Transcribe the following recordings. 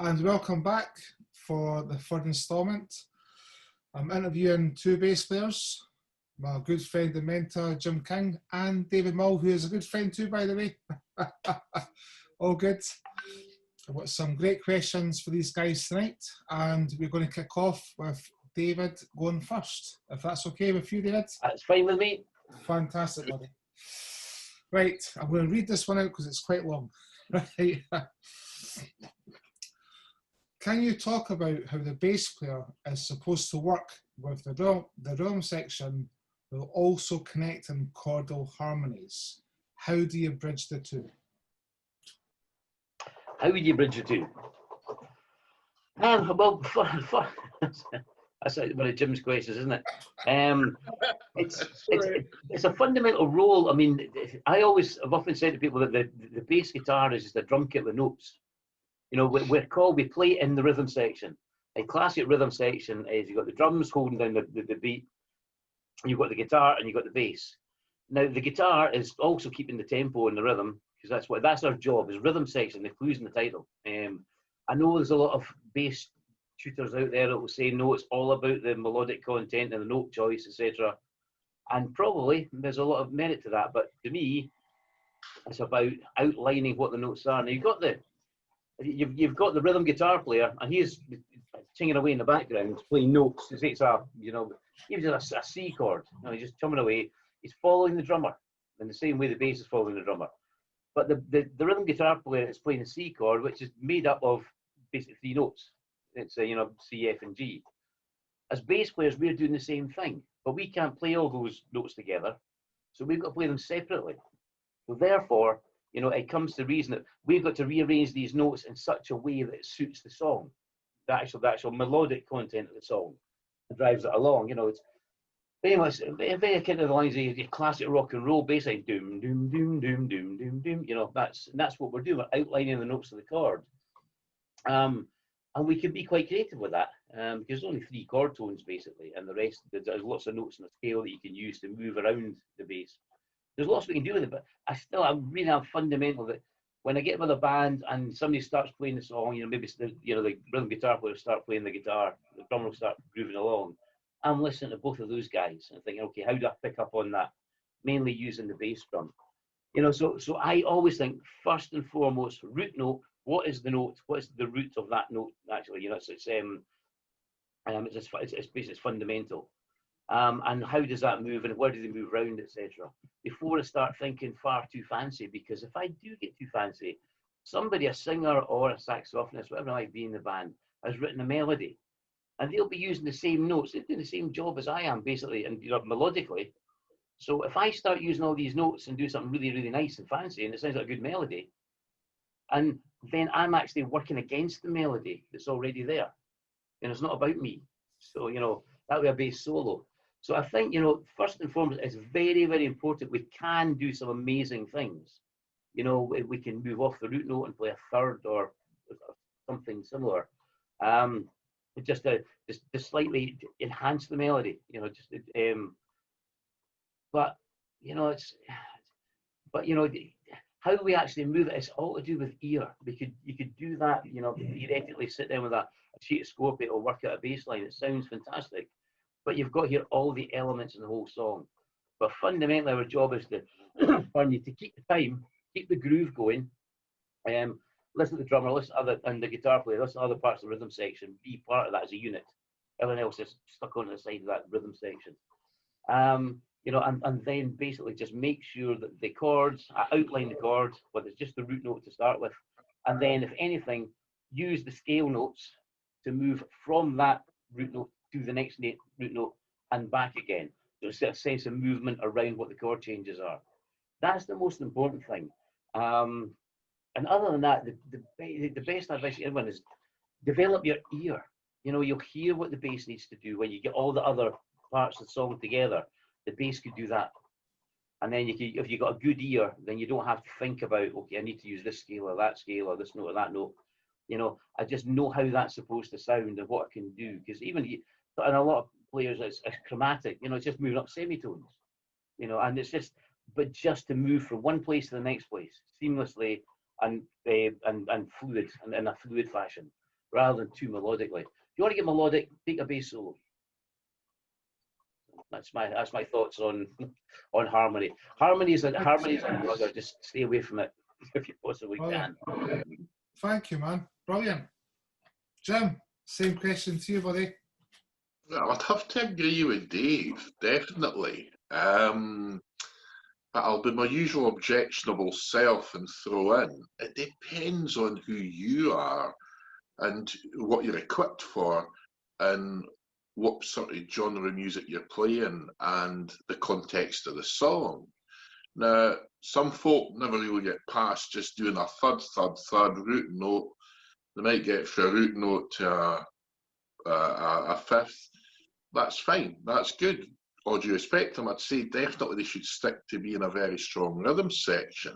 And welcome back for the third instalment. I'm interviewing two bass players, my good friend and mentor Jim King and David Mull, who is a good friend too, by the way. All good. I've got some great questions for these guys tonight, and we're going to kick off with David going first, if that's okay with you, David. That's fine with me. Fantastic, buddy. Right, I'm going to read this one out because it's quite long. Right. Can you talk about how the bass player is supposed to work with the drum section while also connecting chordal harmonies? How do you bridge the two? How would you bridge the two? Well, that's one of Jim's questions, isn't it? It's a fundamental role. I mean, I've often said to people that the bass guitar is just a drum kit with notes. You know, we play in the rhythm section. A classic rhythm section is you've got the drums holding down the beat, you've got the guitar, and you've got the bass. Now, the guitar is also keeping the tempo and the rhythm, because that's our job, is rhythm section, the clues in the title. I know there's a lot of bass tutors out there that will say, no, it's all about the melodic content and the note choice, etc. And probably there's a lot of merit to that, but to me, it's about outlining what the notes are. Now, you've got the rhythm guitar player, and he's singing away in the background, playing notes. It's even a C chord. You know, he's just chumming away. He's following the drummer in the same way the bass is following the drummer. But the rhythm guitar player is playing a C chord, which is made up of basically three notes. It's C, F, and G. As bass players, we're doing the same thing, but we can't play all those notes together, so we've got to play them separately. So therefore, it comes to the reason that we've got to rearrange these notes in such a way that it suits the song, the actual melodic content of the song, and drives it along. It's very much very kind of the lines of your classic rock and roll bass line, doom, doom, doom, doom, doom, doom, doom. That's what we're doing. We're outlining the notes of the chord. And we can be quite creative with that, because there's only three chord tones basically, and the rest, there's lots of notes on the scale that you can use to move around the bass. There's lots we can do with it, but I'm really fundamental that when I get with a band and somebody starts playing the song, maybe the rhythm guitar player start playing the guitar, the drummer will start grooving along. I'm listening to both of those guys and thinking, okay, how do I pick up on that? Mainly using the bass drum. So I always think first and foremost, root note. What is the note? What is the root of that note? Actually, it's fundamental. And how does that move, and where do they move around, etc. Before I start thinking far too fancy, because if I do get too fancy, somebody, a singer or a saxophonist, whatever it might be in the band, has written a melody, and they'll be using the same notes. They're doing the same job as I am, basically, and melodically. So if I start using all these notes and do something really, really nice and fancy, and it sounds like a good melody, and then I'm actually working against the melody that's already there, and it's not about me. So that would be a bass solo. So I think first and foremost, it's very, very important. We can do some amazing things. We can move off the root note and play a third or something similar, just to slightly enhance the melody. How do we actually move it? It's all to do with ear. You could do that, theoretically sit down with a sheet of Scorpio or work out a bass line. It sounds fantastic, but you've got to hear all the elements in the whole song. But fundamentally, our job is to, to keep the time, keep the groove going, listen to the drummer, and the guitar player, listen to other parts of the rhythm section, be part of that as a unit. Everything else is stuck onto the side of that rhythm section. And then basically just make sure that the chords, outline the chords, whether it's just the root note to start with, and then if anything, use the scale notes to move from that root note to the next root note and back again. There's a sense of movement around what the chord changes are. That's the most important thing. And other than that, the best advice to everyone is develop your ear. You'll hear what the bass needs to do when you get all the other parts of the song together. The bass could do that, and then if you've got a good ear, then you don't have to think about, okay, I need to use this scale or that scale or this note or that note. I just know how that's supposed to sound and what it can do. Because even and a lot of players, it's chromatic. It's just moving up semitones. And it's just to move from one place to the next place seamlessly and fluid and in a fluid fashion. rather than too melodically. If you want to get melodic, take a bass solo. That's my thoughts on harmony. Harmonies and brother, just stay away from it if you possibly can. Thank you, man. Brilliant. Jim, same question to you, buddy. Well, I'd have to agree with Dave, definitely. But I'll be my usual objectionable self and throw in, it depends on who you are and what you're equipped for and what sort of genre of music you're playing and the context of the song. Now, some folk never really get past just doing a third, root note. They might get from a root note to a fifth. That's fine, that's good. All due respect to them, I'd say definitely they should stick to being a very strong rhythm section.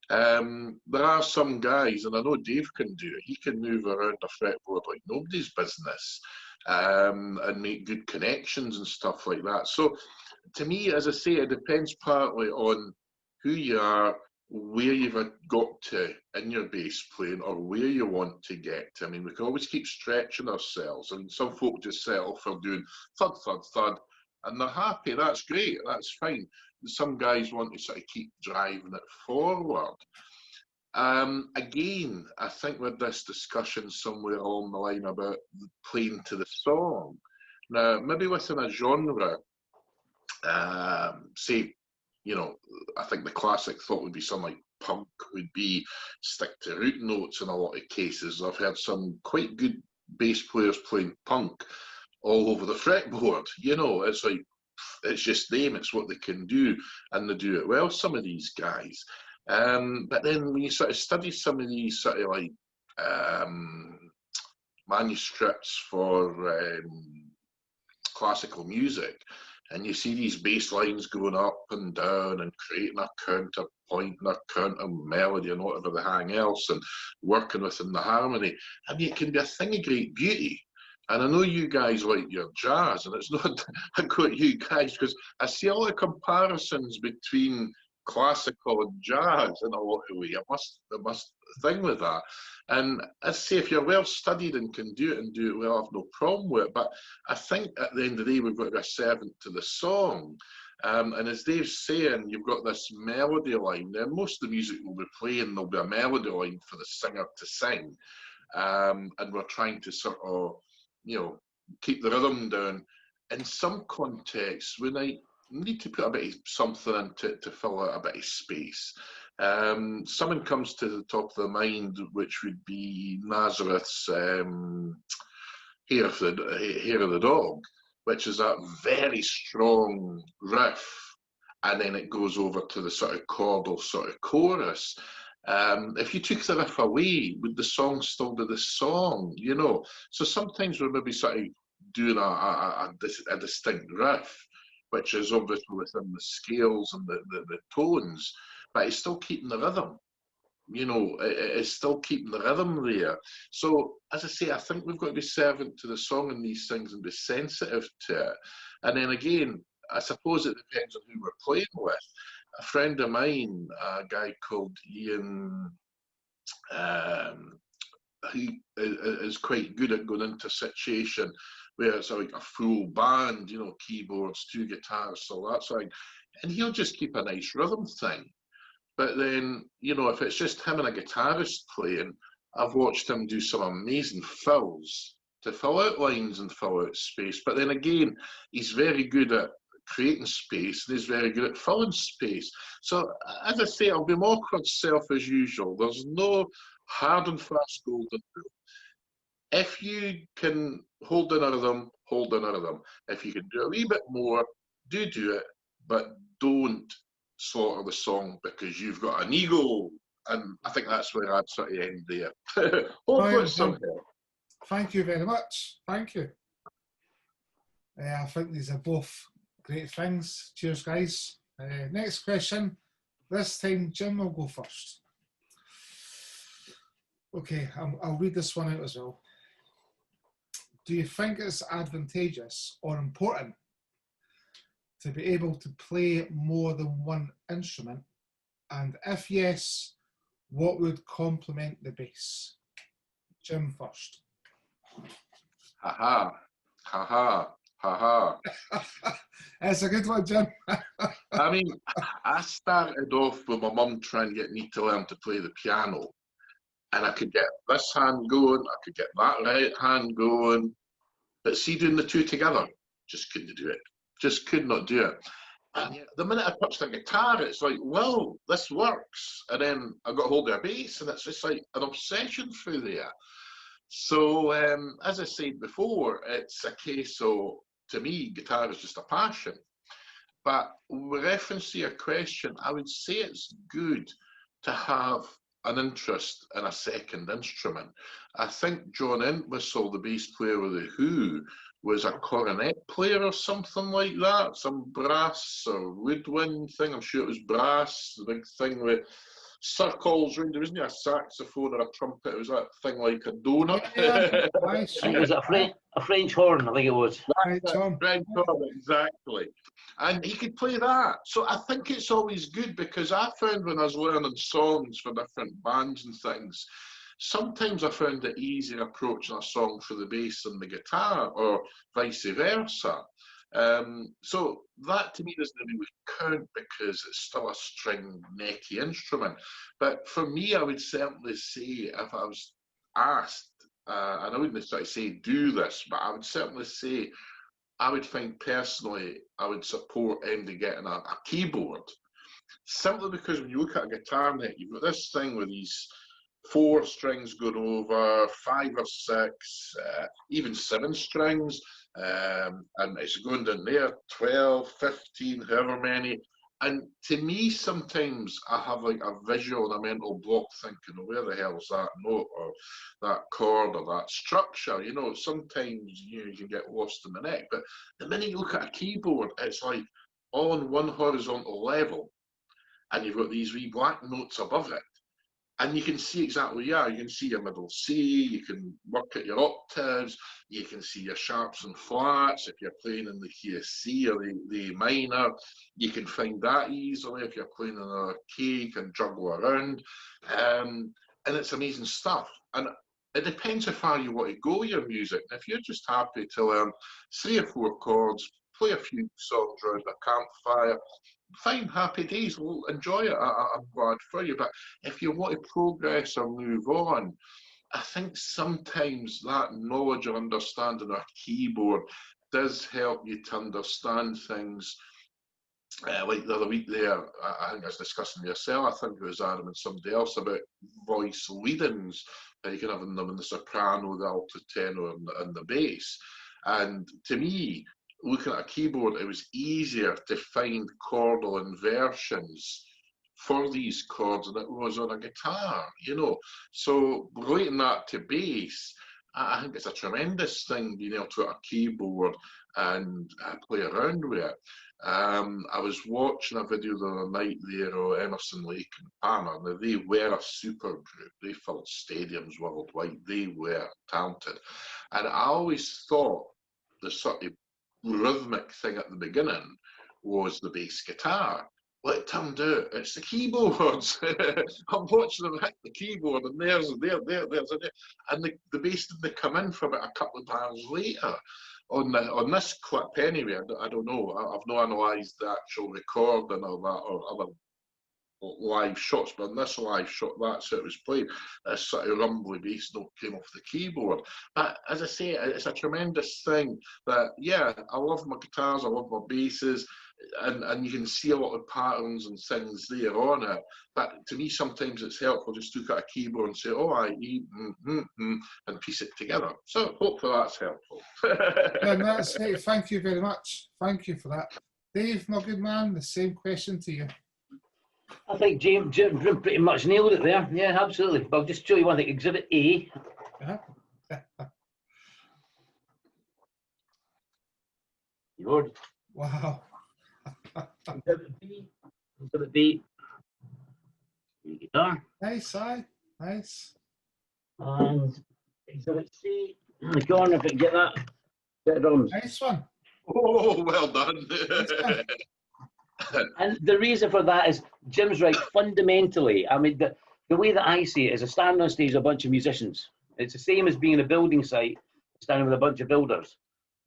There are some guys, and I know Dave can do it, he can move around a fretboard like nobody's business and make good connections and stuff like that. So to me, as I say, it depends partly on who you are, where you've got to in your bass playing or where you want to get to. I mean, we can always keep stretching ourselves. I mean, some folk just settle for doing third, and they're happy. That's great, that's fine. Some guys want to sort of keep driving it forward. Again, I think with this discussion somewhere along the line about playing to the song. Now, maybe within a genre, say, you know, I think the classic thought would be something like punk would be stick to root notes in a lot of cases. I've heard some quite good bass players playing punk all over the fretboard. You know, it's like, it's just them, it's what they can do, and they do it well, some of these guys. But then when you sort of study some of these sort of like manuscripts for classical music, and you see these bass lines going up and down and creating a counterpoint and a counter melody and whatever the hang else and working within the harmony. I mean, it can be a thing of great beauty. And I know you guys like your jazz, and it's not I quote you guys because I see a lot of comparisons between classical and jazz in a lot of ways. I must thing with that. And I say, if you're well studied and can do it and do it well, I have no problem with it. But I think at the end of the day, we've got to be a servant to the song. And as Dave's saying, you've got this melody line. Now, most of the music we'll be playing, there'll be a melody line for the singer to sing. And we're trying to sort of, you know, keep the rhythm down. In some contexts, we need to put a bit of something in to fill out a bit of space. Something comes to the top of the mind, which would be Nazareth's Hair of the Dog, which is that very strong riff, and then it goes over to the sort of chordal sort of chorus. If you took the riff away, would the song still do the song, you know? So sometimes we're maybe sort of doing a distinct riff, which is obviously within the scales and the tones, but it's still keeping the rhythm. You know, it's still keeping the rhythm there. So, as I say, I think we've got to be servant to the song and these things and be sensitive to it. And then again, I suppose it depends on who we're playing with. A friend of mine, a guy called Ian, he is quite good at going into a situation where it's like a full band, you know, keyboards, 2 guitars, so that sort of thing. And he'll just keep a nice rhythm thing. But then, you know, if it's just him and a guitarist playing, I've watched him do some amazing fills to fill out lines and fill out space. But then again, he's very good at creating space and he's very good at filling space. So, as I say, I'll be my awkward self as usual. There's no hard and fast golden rule. If you can hold in a rhythm, hold in a rhythm. If you can do a wee bit more, do it, but don't slaughter the song because you've got an ego. And I think that's where I'd sort of end there. Hopefully it's some help. Thank you very much. Thank you. I think these are both great things. Cheers, guys. Next question. This time, Jim will go first. Okay, I'll read this one out as well. Do you think it's advantageous or important to be able to play more than one instrument? And if yes, what would complement the bass? Jim first. Ha ha, ha ha, ha ha. That's a good one, Jim. I mean, I started off with my mum trying to get me to learn to play the piano. And I could get this hand going, I could get that right hand going. But see, doing the two together, just couldn't do it. Just could not do it. And yet, the minute I touched the guitar, it's like, well, this works. And then I got hold of a bass, and it's just like an obsession through there. So, as I said before, it's a case of, to me, guitar is just a passion. But with reference to your question, I would say it's good to have an interest in a second instrument. I think John Entwistle, the bass player of The Who, was a cornet player or something like that, some brass or woodwind thing. I'm sure it was brass, the big thing with circles round. There wasn't a saxophone or a trumpet. It was that thing like a donut. Yeah, I think it was a French horn, I think it was. French horn. French horn, exactly. And he could play that. So I think it's always good, because I found when I was learning songs for different bands and things, sometimes I found it easier approaching a song for the bass than the guitar, or vice versa. So that to me doesn't really count, because it's still a string necky instrument. But for me, I would certainly say, if I was asked, and I wouldn't necessarily say do this, but I would certainly say I would find personally, I would support MD getting a keyboard. Simply because when you look at a guitar neck, you've got this thing with these 4 strings going over, 5 or 6, even 7 strings, and it's going down there, 12, 15, however many. And to me, sometimes I have like a visual and a mental block thinking, oh, where the hell's that note or that chord or that structure? You know, sometimes you can get lost in the neck. But the minute you look at a keyboard, it's like all on one horizontal level, and you've got these wee black notes above it. And you can see exactly, you can see your middle C, you can work at your octaves, you can see your sharps and flats if you're playing in the key of C or the minor. You can find that easily if you're playing in a key, you can juggle around. And it's amazing stuff. And it depends how far you want to go with your music. If you're just happy to learn 3 or 4 chords, play a few songs around a campfire, fine, happy days, we'll enjoy it. I'm glad for you. But if you want to progress or move on, I think sometimes that knowledge or understanding of a keyboard does help you to understand things. Like the other week there, I think I was discussing yourself, I think it was Adam and somebody else, about voice leadings. You can have them in the soprano, the alto tenor, and the bass. And to me, looking at a keyboard, it was easier to find chordal inversions for these chords than it was on a guitar, you know. So relating that to bass, I think it's a tremendous thing being able to get a keyboard and play around with it. I was watching a video the other night there of Emerson, Lake and Palmer. Now, they were a super group. They filled stadiums worldwide. They were talented. And I always thought the sort of rhythmic thing at the beginning was the bass guitar. Well, it turned out it's the keyboards. I'm watching them hit the keyboard, and there's and there. And the bass didn't come in for about a couple of bars later. On this clip anyway, I don't know. I've not analysed the actual recording of that or other live shots, but in this live shot, that's how it was played. This sort of rumbly bass note came off the keyboard. But as I say, it's a tremendous thing that, yeah, I love my guitars, I love my basses, and you can see a lot of patterns and things there on it. But to me, sometimes it's helpful just to look at a keyboard and say, oh, I, E, and piece it together. So hopefully that's helpful. And that's it. Thank you very much. Thank you for that. Dave, my good man, the same question to you. I think Jim pretty much nailed it there. Yeah, absolutely. But I'll just show you one thing. Exhibit A. Lord. Wow. Exhibit B. Exhibit B. Guitar. Nice, aye. Nice. And exhibit C. In the corner, if I can get that. Bit of drums. Nice one. Oh, well done. And the reason for that is Jim's right. Fundamentally, I mean, the way that I see it is a stand on stage, a bunch of musicians. It's the same as being in a building site. standing with a bunch of builders.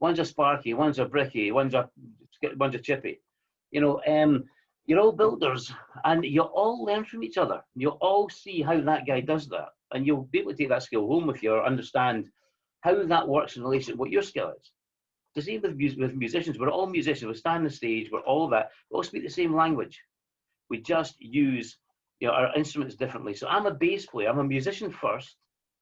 One's a Sparky, one's a Bricky, one's a Chippy. You know, you're all builders, and you all learn from each other. You'll all see how that guy does that, and you'll be able to take that skill home with you, or understand how that works in relation to what your skill is. Because even with musicians, we're all musicians. We stand on the stage. We're all that. We all speak the same language. We just use, you know, our instruments differently. So I'm a bass player. I'm a musician first,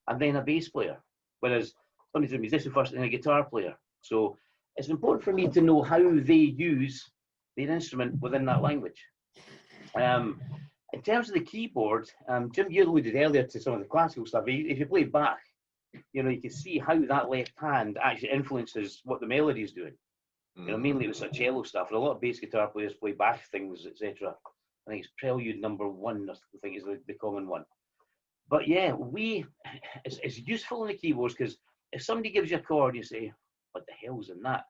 and then a bass player. Whereas somebody's a musician first and a guitar player. So it's important for me to know how they use their instrument within that language. In terms of the keyboard, Jim, you alluded earlier to some of the classical stuff. If you play Bach, you know, you can see how that left hand actually influences what the melody is doing. You know, mainly with sort of cello stuff. And a lot of bass guitar players play Bach things, etc. I think it's Prelude number 1, I think is the common one. But yeah, it's useful in the keyboards, because if somebody gives you a chord, you say, what the hell's in that?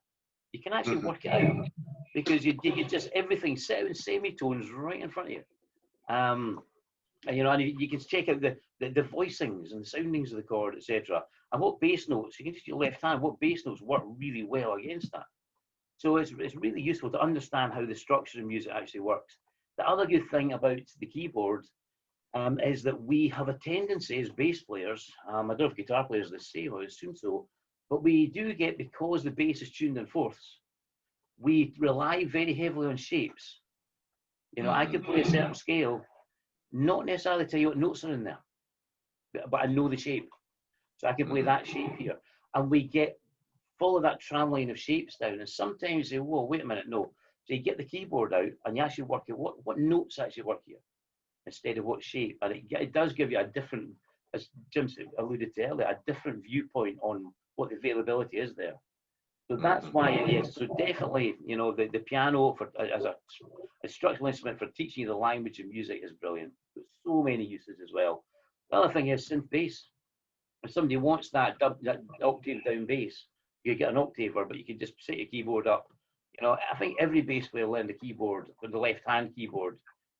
You can actually work it out, because you just, everything's set in semitones right in front of you. And, you know, and you can check out the voicings and the soundings of the chord, etc. And what bass notes, you can just your left hand, what bass notes work really well against that. So it's really useful to understand how the structure of music actually works. The other good thing about the keyboard is that we have a tendency as bass players, I don't know if guitar players are the same, I assume so, but we do get, because the bass is tuned in fourths, we rely very heavily on shapes. You know, I could play a certain scale, not necessarily tell you what notes are in there, but I know the shape. So I can play that shape here. And we follow that tram line of shapes down. And sometimes you say, whoa, wait a minute, no. So you get the keyboard out and you actually work out what notes actually work here instead of what shape. And it does give you a different, as Jim alluded to earlier, a different viewpoint on what the availability is there. So that's why it is. So definitely, you know, the piano as a structural instrument for teaching you the language of music is brilliant. There's so many uses as well. The other thing is synth bass. If somebody wants that octave down bass, you get an octaver, but you can just set your keyboard up. You know, I think every bass player learned the keyboard, the left-hand keyboard,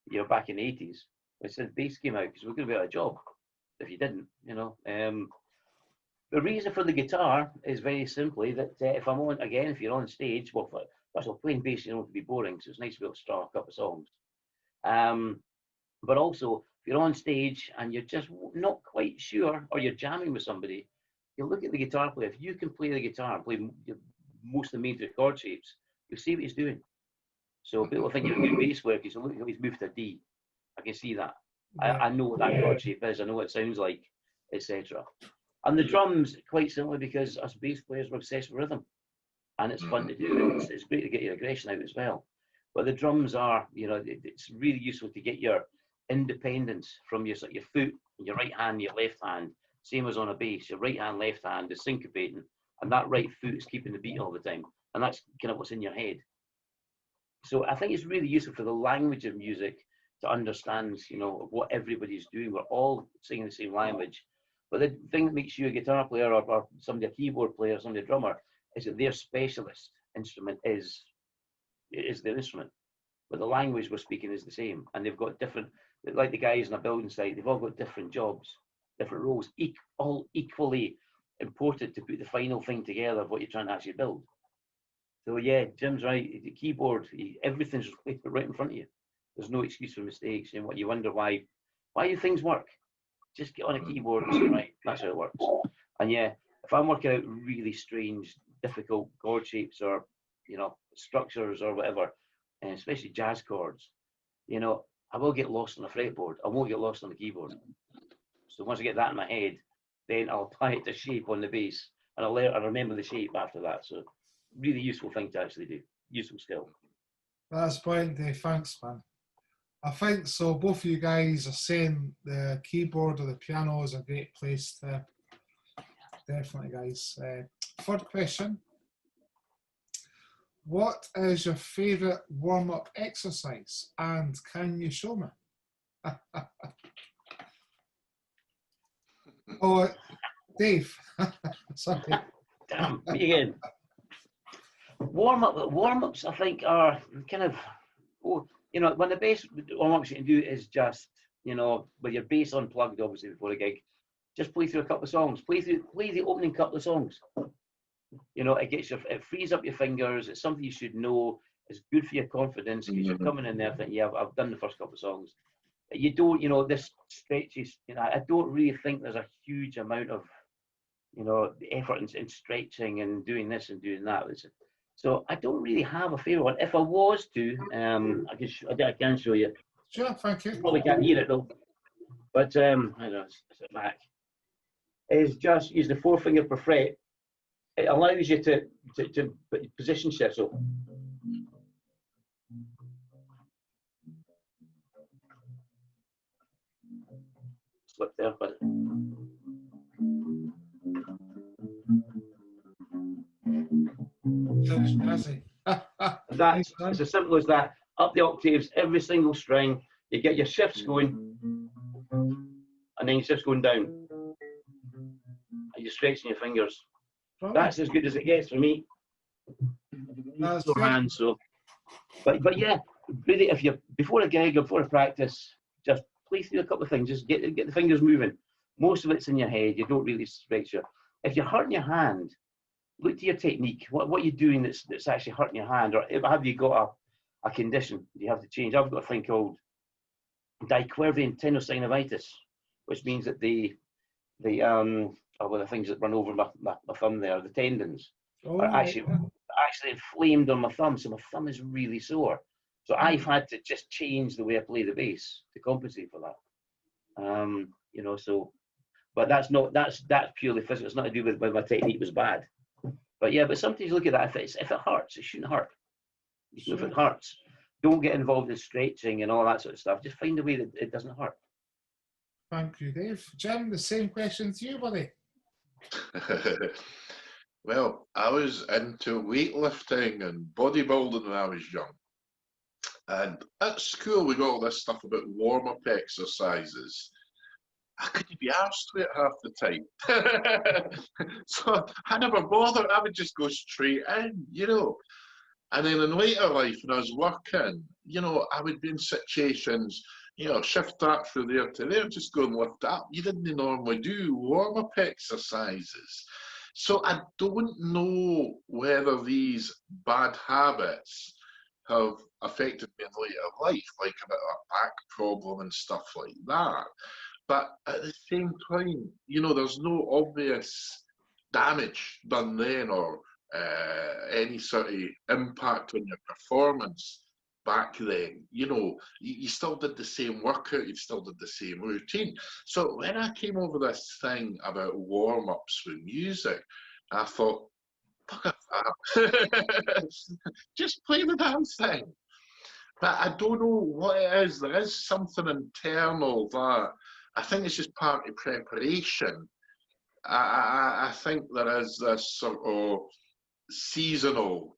you know, back in the 80s when synth bass came out, because we're going to be out of a job if you didn't, you know. The reason for the guitar is very simply that if I'm on, again, if you're on stage, well, first of all, playing bass, you don't have to be boring, so it's nice to be able to start a couple of songs. But also, if you're on stage and you're just not quite sure, or you're jamming with somebody, you look at the guitar player. If you can play the guitar and play most of the major chord shapes, you'll see what he's doing. So people think you're a good bass player because look, he's moved to D. I can see that. Yeah. I know what that chord shape is. I know what it sounds like, etc. And the drums, quite simply because us bass players were obsessed with rhythm, and it's fun to do. It's great to get your aggression out as well. But the drums are, you know, it's really useful to get your independence from your foot, your right hand, your left hand. Same as on a bass, your right hand, left hand is syncopating, and that right foot is keeping the beat all the time. And that's kind of what's in your head. So I think it's really useful for the language of music to understand, you know, what everybody's doing. We're all singing the same language. But the thing that makes you a guitar player or somebody a keyboard player, somebody a drummer, is that their specialist instrument is their instrument. But the language we're speaking is the same. And they've got different, like the guys in a building site, they've all got different jobs, different roles, all equally important to put the final thing together of what you're trying to actually build. So yeah, Jim's right. The keyboard, everything's right in front of you. There's no excuse for mistakes. And what you wonder why do things work? Just get on a keyboard and say, right, that's how it works. And yeah, if I'm working out really strange, difficult chord shapes or, you know, structures or whatever, and especially jazz chords, you know, I will get lost on a fretboard. I won't get lost on the keyboard. So once I get that in my head, then I'll apply it to shape on the bass, and I'll remember the shape after that. So really useful thing to actually do. Useful skill. That's brilliant, Dave. Thanks, man. I think so. Both of you guys are saying the keyboard or the piano is a great place to. Definitely, guys. Third question. What is your favourite warm-up exercise, and can you show me? Oh, Dave. Sorry. Damn, me again. Warm-ups, I think, are kind of, you know, when the bass warm-ups you can do is just, you know, with your bass unplugged, obviously, before a gig, Just play through a couple of songs. Play the opening couple of songs. You know, it frees up your fingers. It's something you should know. It's good for your confidence because you're coming in there thinking, yeah, I've done the first couple of songs. You don't, you know, this stretches. You know, I don't really think there's a huge amount of, you know, effort in stretching and doing this and doing that. So I don't really have a favourite one. If I was to, I can show you. Sure, thank you. You probably can't hear it though. But I don't know, it's back. Is just use the forefinger per fret. It allows you to position shift. So slip there, but that's it's as simple as that. Up the octaves, every single string. You get your shifts going, and then your shifts going down, and you're stretching your fingers. That's as good as it gets for me. No hands, so. But yeah, really, if you before a gig or before a practice, just play through a couple of things. Just get the fingers moving. Most of it's in your head. You don't really stretch your. If you're hurting your hand, look to your technique. What you're doing that's actually hurting your hand, or have you got a condition you have to change? I've got a thing called diquervian tenosynovitis, which means that the things that run over my thumb there, the tendons, are actually inflamed on my thumb, so my thumb is really sore. So I've had to just change the way I play the bass to compensate for that. You know, so, but that's purely physical. It's not to do with my technique was bad. But yeah, but sometimes you look at that. If it hurts, it shouldn't hurt. Sure. If it hurts, don't get involved in stretching and all that sort of stuff. Just find a way that it doesn't hurt. Thank you, Dave. Jim, the same question to you, buddy. Well, I was into weightlifting and bodybuilding when I was young. And at school, we got all this stuff about warm-up exercises. I couldn't be arsed with it half the time. So I never bothered. I would just go straight in, you know. And then in later life, when I was working, you know, I would be in situations, you know, shift that from there to there, just go and lift up. You didn't normally do warm-up exercises. So I don't know whether these bad habits have affected me in later life, like a bit of a back problem and stuff like that. But at the same time, you know, there's no obvious damage done then or any sort of impact on your performance back then. You know, you still did the same workout, you still did the same routine. So when I came over this thing about warm-ups with music, I thought, fuck that. Just play the damn thing. But I don't know what it is. There is something internal that I think it's just part of preparation. I think there is this sort of seasonal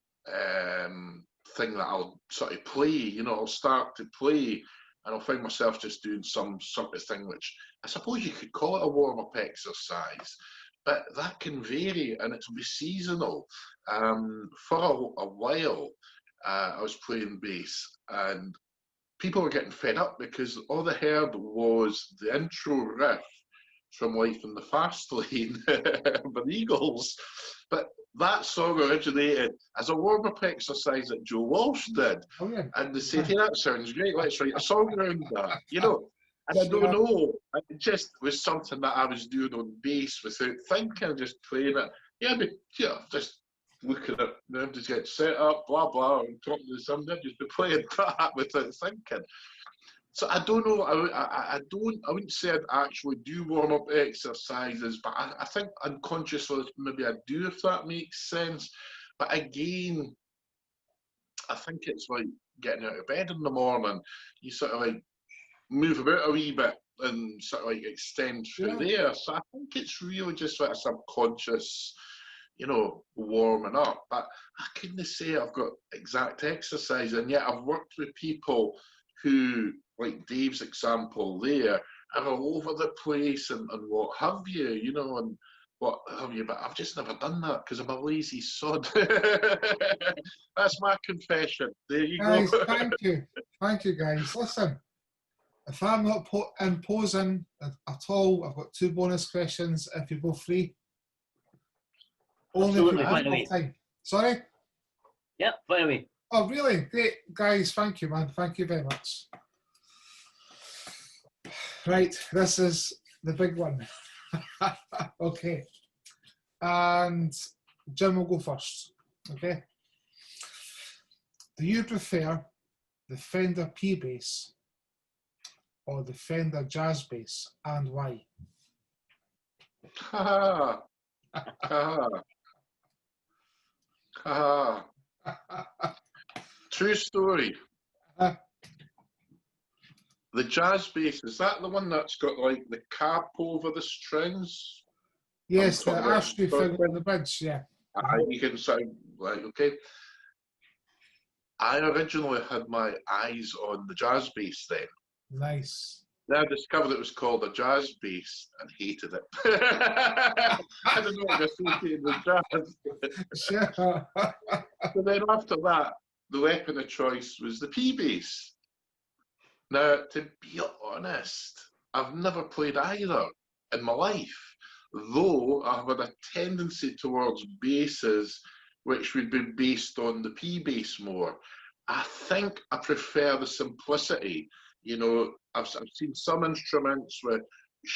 thing that I'll sort of play. You know, I'll start to play and I'll find myself just doing some sort of thing which I suppose you could call it a warm-up exercise, but that can vary and it'll be seasonal. For a while, I was playing bass and people were getting fed up because all they heard was the intro riff from Life in the Fast Lane by the Eagles. But that song originated as a warm-up exercise that Joe Walsh did. Oh, yeah. And they said, hey, that sounds great, let's write a song around that, you know. And I don't know, it just was something that I was doing on bass without thinking, just playing it. Yeah, but yeah, just looking at them, just get set up, blah, blah, and talking to somebody, just be playing that without thinking. So I don't know, I wouldn't say I'd actually do warm-up exercises, but I think unconsciously maybe I do, if that makes sense. But again, I think it's like getting out of bed in the morning. You sort of like move about a wee bit and sort of like extend through there. So I think it's really just like a subconscious, you know, warming up. But I couldn't say I've got exact exercise, and yet I've worked with people who, like Dave's example there, are all over the place and what have you, you know, and what have you, but I've just never done that because I'm a lazy sod. That's my confession. There you guys, go. Thank you, guys. Listen, If I'm not imposing at all, I've got 2 bonus questions if you're both free. Only if Absolutely, you've fine got away. time. Sorry? Yep, fine away. Oh, really? Great. Guys, thank you, man. Thank you very much. Right, this is the big one. Okay. And Jim will go first. Okay. Do you prefer the Fender P bass or the Fender Jazz bass, and why? Ha ha ha ha. True story. The jazz bass, is that the one that's got like the cap over the strings? Yes, the talking about- ashtray thing on the bridge, yeah. You can sound like, okay. I originally had my eyes on the jazz bass then. Nice. Then I discovered it was called a jazz bass and hated it. I didn't know what to associate with jazz. Sure. So then after that, the weapon of choice was the P bass. Now, to be honest, I've never played either in my life, though I've had a tendency towards basses which would be based on the P bass more. I think I prefer the simplicity. You know, I've seen some instruments with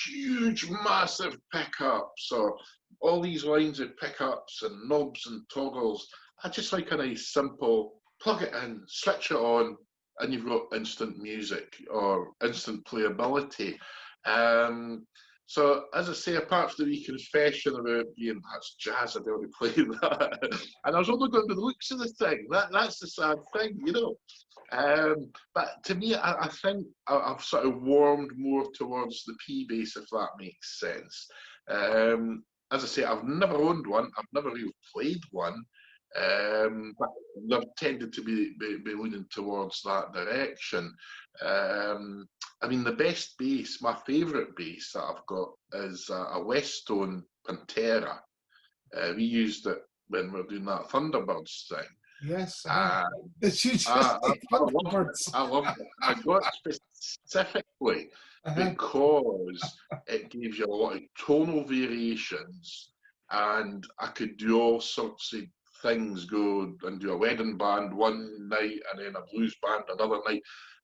huge, massive pickups or all these lines of pickups and knobs and toggles. I just like a nice, simple, plug it in, switch it on, and you've got instant music or instant playability. So, as I say, apart from the wee confession about being that's jazz, I'd already played that. And I was only going to the looks of the thing. That's the sad thing, you know. But to me, I think I've sort of warmed more towards the P bass, if that makes sense. As I say, I've never owned one. I've never really played one. But I've tended to be leaning towards that direction. I mean, the best bass, my favourite bass that I've got is a Westone Pantera. We used it when we were doing that Thunderbirds thing. Yes. Uh, Did you just I say love Thunderbirds? it. I love it. I got it specifically because it gives you a lot of tonal variations, and I could do all sorts of things, go and do a wedding band one night and then a blues band another night,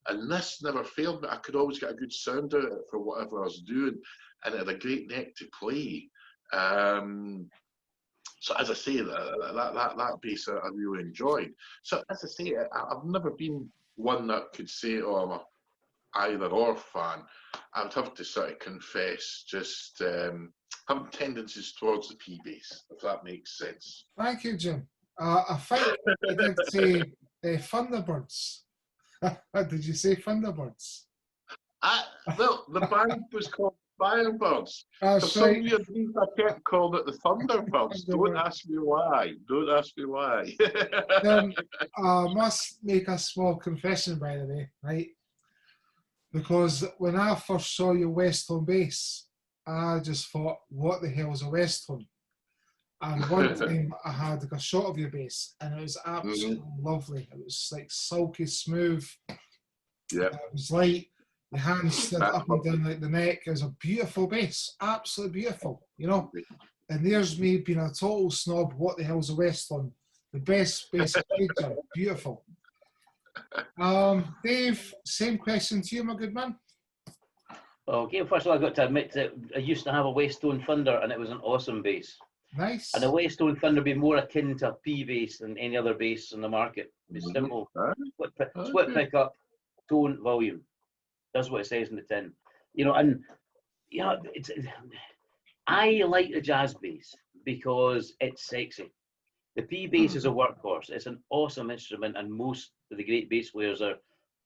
and this never failed me. I could always get a good sound out of it for whatever I was doing, and it had a great neck to play. So as I say, that bass I really enjoyed. So as I say, I've never been one that could say, oh, I'm a either or fan. I would have to sort of confess, just having tendencies towards the P bass, if that makes sense. Thank you, Jim. I think you did say Thunderbirds. Did you say Thunderbirds? Well, the band was called Firebirds. For some Right. weird reason, I kept calling it the Thunderbirds. Don't ask me why. Don't ask me why. I must make a small confession, by the way, right? Because when I first saw your Westone bass, I just thought, what the hell is a Westone? And one time I had like a shot of your bass, and it was absolutely lovely. It was like silky smooth. Yeah. It was light. The hands stood up and down like the neck. It was a beautiful bass, absolutely beautiful, you know. And there's me being a total snob. What the hell's a Westone? The best bass picture, beautiful. Dave, same question to you, my good man. Okay, first of all, I've got to admit that I used to have a Westone Thunder, and it was an awesome bass. Nice. And a Westone Thunder would be more akin to a P bass than any other bass in the market. It's simple. Split pickup, tone, volume. That's what it says in the tin. You know, and you know, I like the jazz bass because it's sexy. The P bass is a workhorse. It's an awesome instrument, and most of the great bass players are.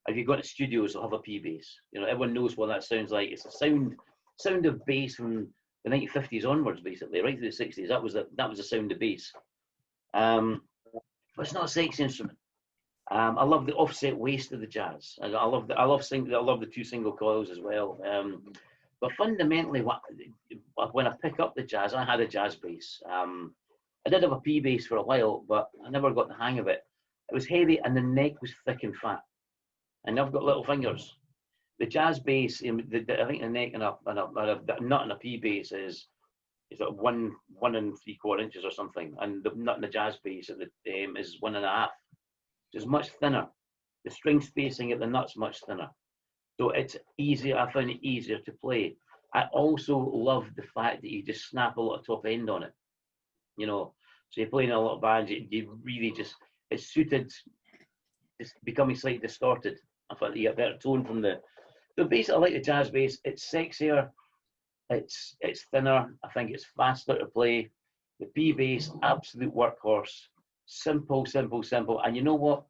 If you go into studios, they'll have a P bass. You know, everyone knows what that sounds like. It's a sound of bass from the 1950s onwards, basically, right through the 60s. That was the sound of bass. But it's not a sexy instrument. I love the offset waist of the jazz. I love the 2 single coils as well. But fundamentally, when I pick up the jazz, I had a jazz bass. I did have a P bass for a while, but I never got the hang of it. It was heavy and the neck was thick and fat. And I've got little fingers. The jazz bass, I think the neck and a nut and a P bass is like 1 3/4 inches or something, and the nut and the jazz bass at the is 1.5. It's much thinner. The string spacing at the nut's much thinner, so it's easier. I find it easier to play. I also love the fact that you just snap a lot of top end on it. You know, so you're playing a lot of bands. You really just, it's suited. It's becoming slightly distorted. I thought you get a better tone from the bass. I like the jazz bass. It's sexier. It's thinner. I think it's faster to play. The P bass, absolute workhorse. Simple. And you know what?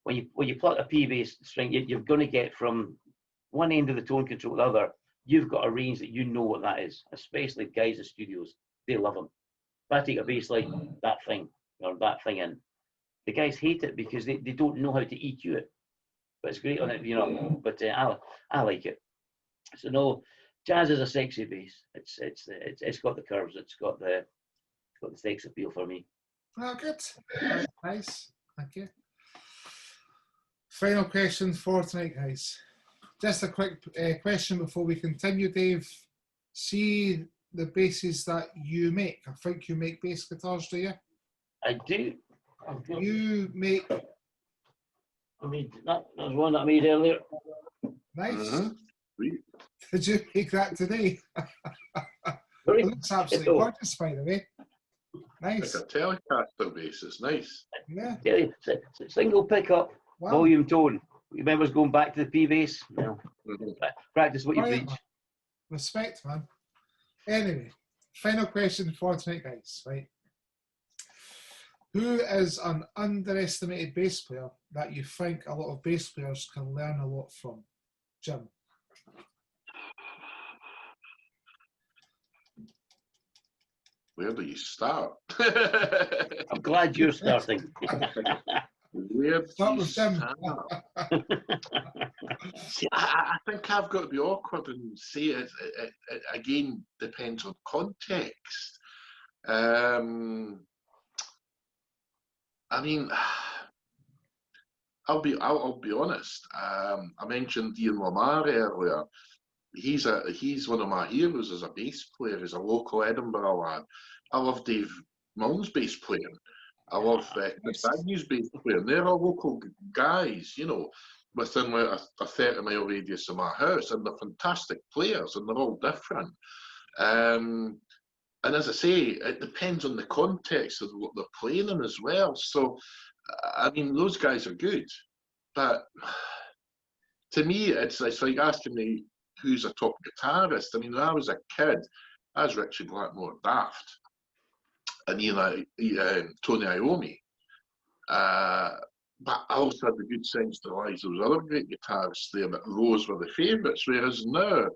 When you pluck a P bass string, you're going to get from one end of the tone control to the other. You've got a range that you know what that is. Especially guys in studios, they love them. If I take a bass like that thing or that thing in, the guys hate it because they don't know how to EQ it. But it's great on it, you know. But I like it. So no, jazz is a sexy bass. It's got the curves. It's got the sex appeal for me. Oh, good. Nice. Thank you. Final question for tonight, guys. Just a quick question before we continue, Dave. See the basses that you make. I think you make bass guitars, do you? I do. You make. I mean, that was one that I made earlier. Nice. Did you make that today? Sorry? It looks absolutely gorgeous, by the way. Nice. Like a Telecaster bass, it's nice. Yeah. Single pickup, Wow. volume tone. Remember going back to the P bass? No. Practice what you Brilliant, preach. man. Respect, man. Anyway, final question for tonight, guys. Right. Who is an underestimated bass player that you think a lot of bass players can learn a lot from? Jim. Where do you start? I'm glad you're starting. Where do Start you with Jim. start? See, I think I've got to be awkward and say it again depends on context. I mean, I'll be honest. I mentioned Ian Lamar earlier. He's one of my heroes as a bass player. He's a local Edinburgh lad. I love Dave Milne's bass playing. I love Chris Agnew's bass playing. They're all local guys, you know, within like a 30-mile radius of my house, and they're fantastic players, and they're all different. And as I say, it depends on the context of what they're playing in as well. So, I mean, those guys are good, but to me, it's like asking me who's a top guitarist. I mean, when I was a kid, I was Richie Blackmore Daft, and Tony Iommi. But I also had the good sense to realise there was other great guitarists there, but those were the favourites. Whereas now,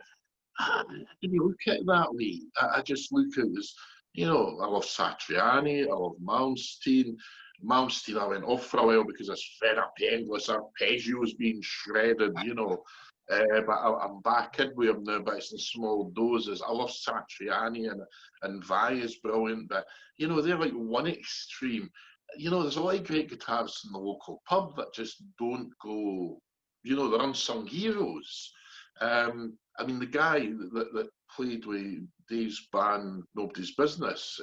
I didn't look at it that way. I just look at it as, you know, I love Satriani, I love Malmsteen. Malmsteen, I went off for a while because I was fed up endless arpeggios being shredded, you know. But I'm back in with him now, but it's in small doses. I love Satriani and Vi is brilliant, but you know, they're like one extreme. You know, there's a lot of great guitarists in the local pub that just don't go, you know, they're unsung heroes. I mean, the guy that played with Dave's band, Nobody's Business,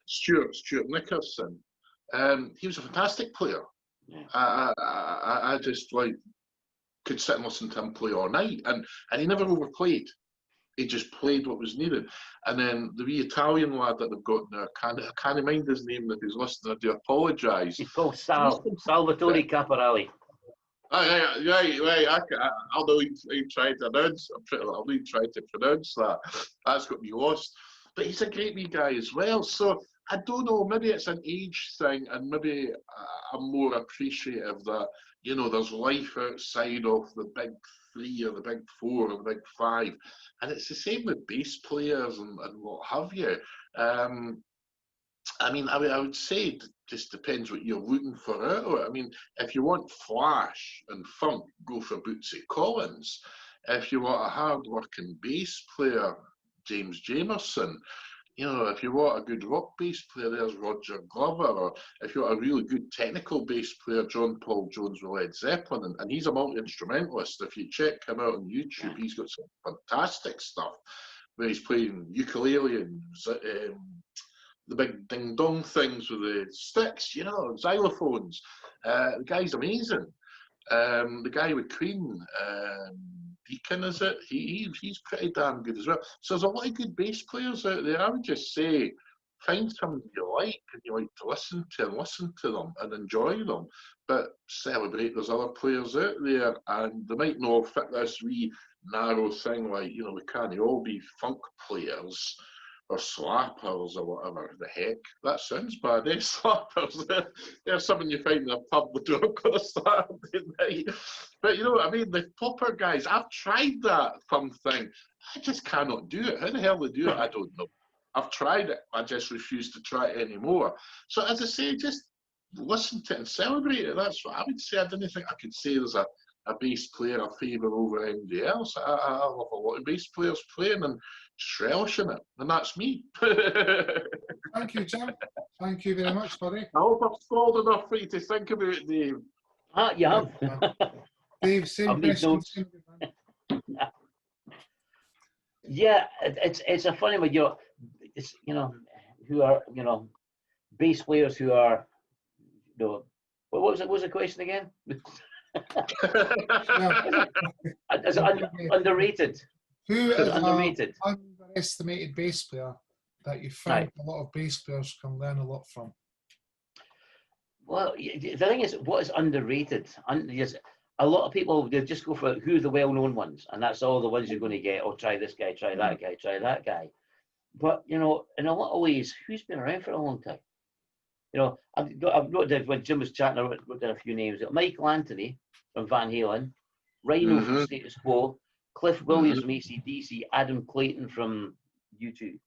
Stuart Nickerson, he was a fantastic player. Yeah. I just like could sit and listen to him play all night, and he never overplayed. He just played what was needed. And then the wee Italian lad that they've got now, I can't mind his name if he's listening. I do apologise. He's called Salvatore Caporali. Right. Although he tried to announce, I'll be trying to pronounce that. That's got me lost. But he's a great wee guy as well. So I don't know, maybe it's an age thing, and maybe I'm more appreciative that, you know, there's life outside of the big three or the big four or the big five. And it's the same with bass players and what have you. I mean, I would say it just depends what you're looking for out of it. I mean, if you want flash and funk, go for Bootsy Collins. If you want a hard-working bass player, James Jamerson. You know, if you want a good rock bass player, there's Roger Glover, or if you want a really good technical bass player, John Paul Jones with Led Zeppelin, and he's a multi-instrumentalist. If you check him out on YouTube, he's got some fantastic stuff where he's playing ukulele and the big ding dong things with the sticks, you know, xylophones. The guy's amazing. The guy with Queen, Deacon, is it? He's pretty damn good as well. So there's a lot of good bass players out there. I would just say find somebody you like and you like to listen to them and enjoy them. But celebrate there's other players out there, and they might not fit this wee narrow thing like, you know, we can't all be funk players or slappers or whatever the heck. That sounds bad, eh? Slappers. They're something you find in a pub with drunk on a Saturday night. But you know what I mean? The popper guys, I've tried that thing. I just cannot do it. How the hell they do it, I don't know. I've tried it. I just refuse to try it anymore. So as I say, just listen to it and celebrate it. That's what I would say. I didn't think I could say there's a bass player I favour over anybody else. I love a lot of bass players playing and relishing it, and that's me. Thank you, Jim. Thank you very much, buddy. I hope I've stalled enough for you to think about it, Dave. Ah, you have. Dave, same I've made question. notes. Yeah, it's a funny one. It's, you know, who are, you know, bass players who are, you know, what was the question again? Is it underrated? Who is underrated? an underestimated bass player that you find a lot of bass players can learn a lot from? Well, the thing is, what is underrated? A lot of people, they just go for who are the well-known ones, and that's all the ones you're going to get. Oh, try this guy, try that guy, try that guy. But, you know, in a lot of ways, who's been around for a long time? You know, I've wrote down, when Jim was chatting, I wrote down a few names. Michael Anthony from Van Halen, Rhino from Status Quo, Cliff Williams from AC/DC, Adam Clayton from U2.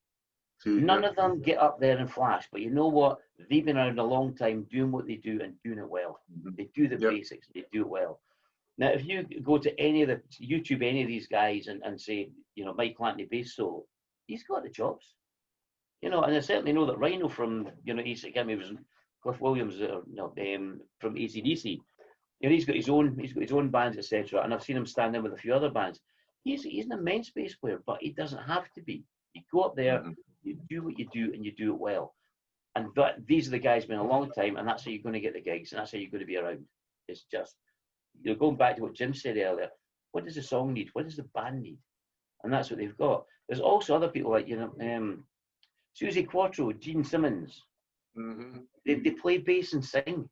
None of them get up there and flash, but you know what? They've been around a long time doing what they do and doing it well. They do the basics, they do it well. Now, if you go to any of the YouTube, any of these guys and say, you know, Michael Anthony bass solo, he's got the chops. You know, and I certainly know that Rhino from, you know, was Cliff Williams, from AC/DC. You know, he's got his own bands, etc. And I've seen him stand in with a few other bands. He's an immense bass player, but he doesn't have to be. You go up there, you do what you do, and you do it well. And these are the guys been a long time, and that's how you're going to get the gigs, and that's how you're going to be around. It's just, you know, going back to what Jim said earlier. What does the song need? What does the band need? And that's what they've got. There's also other people like, you know, Susie Quattro, Gene Simmons. They play bass and sing.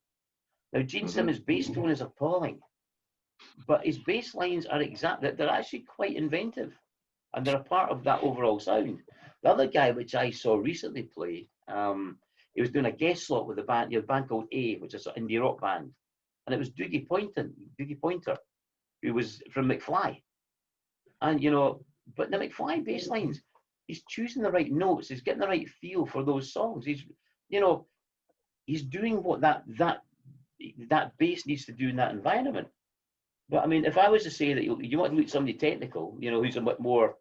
Now, Gene Simmons' bass tone is appalling, but his bass lines are they're actually quite inventive, and they're a part of that overall sound. The other guy, which I saw recently play, he was doing a guest slot with a band called A, which is an indie rock band, and it was Doogie Pointer, who was from McFly. And, you know, but the McFly bass lines, he's choosing the right notes, he's getting the right feel for those songs. He's, you know, he's doing what that bass needs to do in that environment. But I mean, if I was to say that you want to look at somebody technical, you know, who's a bit more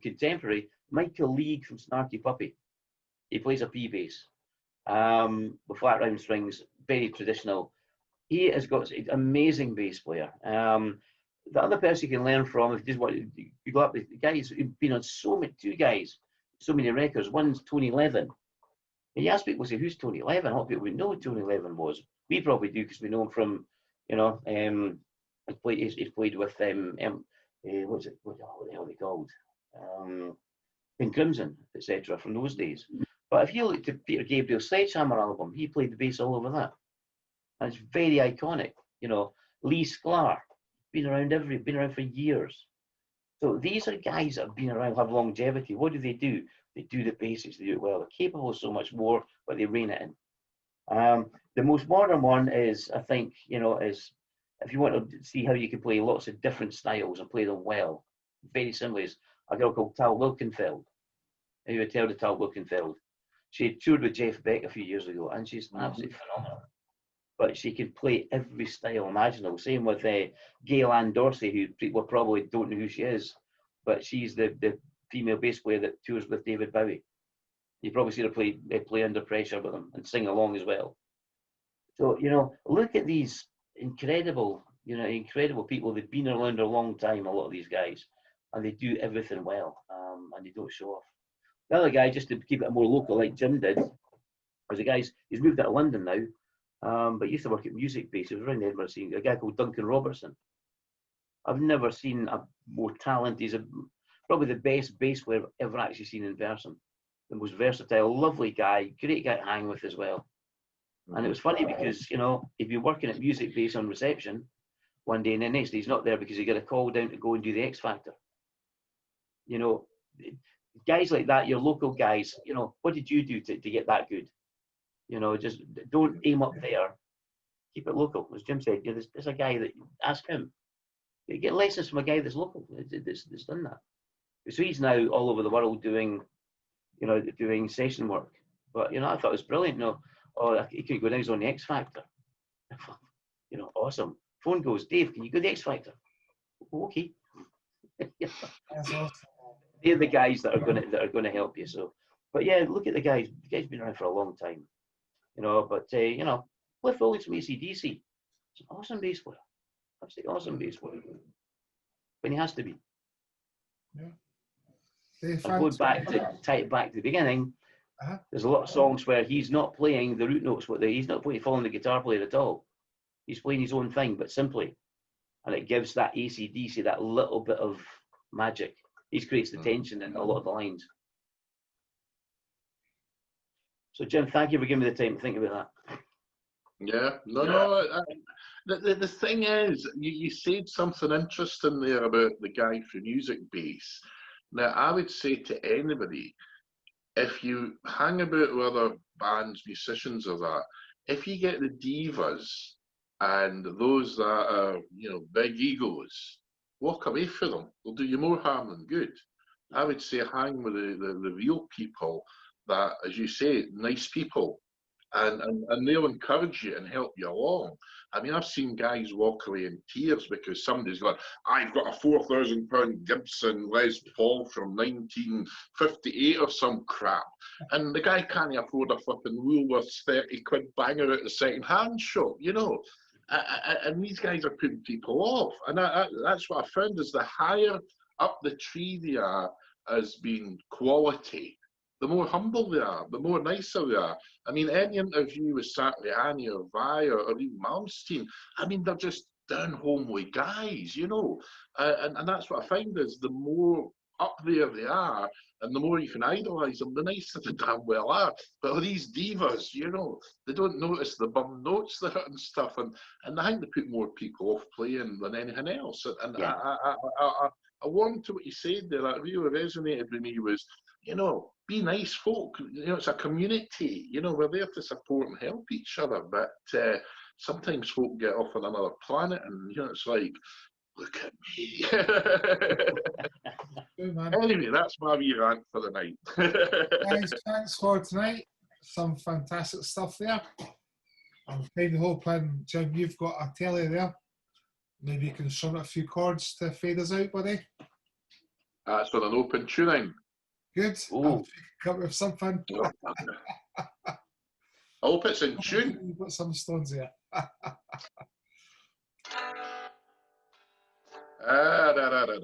contemporary, Michael League from Snarky Puppy. He plays a P bass with flat round strings, very traditional. He has got an amazing bass player. The other person you can learn from, if you just want to go up with the guys who've been on so many records. One's Tony Levin. And you ask people, say, who's Tony Levin? A lot of people would know who Tony Levin was. We probably do because we know him from, you know, he's played with what the hell are they called? Pink Crimson, etc. from those days. But if you look at Peter Gabriel's Sledgehammer album, he played the bass all over that. And it's very iconic. You know, Lee Sklar, been around for years. So these are guys that have been around, have longevity. What do? They do the basics, they do it well. They're capable of so much more, but they rein it in. The most modern one is, I think, you know, is if you want to see how you can play lots of different styles and play them well, very similar, is a girl called Tal Wilkenfeld. Have you ever heard of Tal Wilkenfeld? She toured with Jeff Beck a few years ago, and she's absolutely phenomenal. But she can play every style imaginable. Same with Gail Ann Dorsey, who people probably don't know who she is, but she's the female bass player that tours with David Bowie. You probably see her play Under Pressure with them and sing along as well. So, you know, look at these incredible people. They've been around a long time, a lot of these guys, and they do everything well, and they don't show off. The other guy, just to keep it more local, like Jim did, was a guy, he's moved out of London now, but he used to work at Music Base. He was around the Edinburgh scene, a guy called Duncan Robertson. I've never seen a more talented, he's probably the best bass player I've ever actually seen in person. The most versatile, lovely guy, great guy to hang with as well. And it was funny because, you know, he'd be working at Music Base on reception one day, and the next day he's not there because he got a call down to go and do the X Factor. You know, guys like that, your local guys, you know, what did you do to get that good? You know, just don't aim up there. Keep it local. As Jim said, you know, there's a guy that, ask him. You get lessons from a guy that's local, that's done that. So he's now all over the world doing session work. But, you know, I thought it was brilliant. You know, he could go down, he's on the X Factor. You know, awesome. Phone goes, Dave, can you go to the X Factor? Okay. That's awesome. They're the guys that are gonna help you. So, but yeah, look at the guys. The guy's been around for a long time. You know, but you know, Cliff Williams from AC/DC. He's an awesome bass player. Absolutely awesome bass player. When he has to be. Yeah. Going back to tie it back to the beginning, there's a lot of songs where he's not playing the root notes. He's not following the guitar player at all. He's playing his own thing, but simply, and it gives that AC/DC that little bit of magic. He creates the tension in a lot of the lines. So, Jim, thank you for giving me the time to think about that. Yeah, no. The thing is, you said something interesting there about the guy from Music Base. Now, I would say to anybody, if you hang about with other bands, musicians or that, if you get the divas and those that are, you know, big egos, walk away from them. They'll do you more harm than good. I would say hang with the real people that, as you say, nice people. And they'll encourage you and help you along. I mean, I've seen guys walk away in tears because somebody's like, I've got a £4,000 Gibson Les Paul from 1958 or some crap. And the guy can't afford a flipping Woolworths 30 quid banger at the second-hand shop, you know. And these guys are putting people off. And that's what I found is the higher up the tree they are as being quality, the more humble they are, the more nicer they are. I mean, any interview with Satriani or Vai or even Malmsteen, I mean, they're just down-homely guys, you know. And that's what I find is the more up there they are, and the more you can idolise them, the nicer they damn well are. But these divas, you know, they don't notice the bum notes there and stuff, and I think they put more people off playing than anything else. And yeah. I warmed to what you said there. That really resonated with me was, you know, be nice folk. You know, it's a community. You know, we're there to support and help each other. But sometimes folk get off on another planet, and you know, it's like, look at me. Anyway, that's my wee rant for the night. Guys, thanks for tonight. Some fantastic stuff there. I'm kind of hoping, Jim, you've got a telly there. Maybe you can strum a few chords to fade us out, buddy. That's for an open tuning. Good. I'll come up with something. I hope it's in tune. You've got some stones here. Da, da, da, da.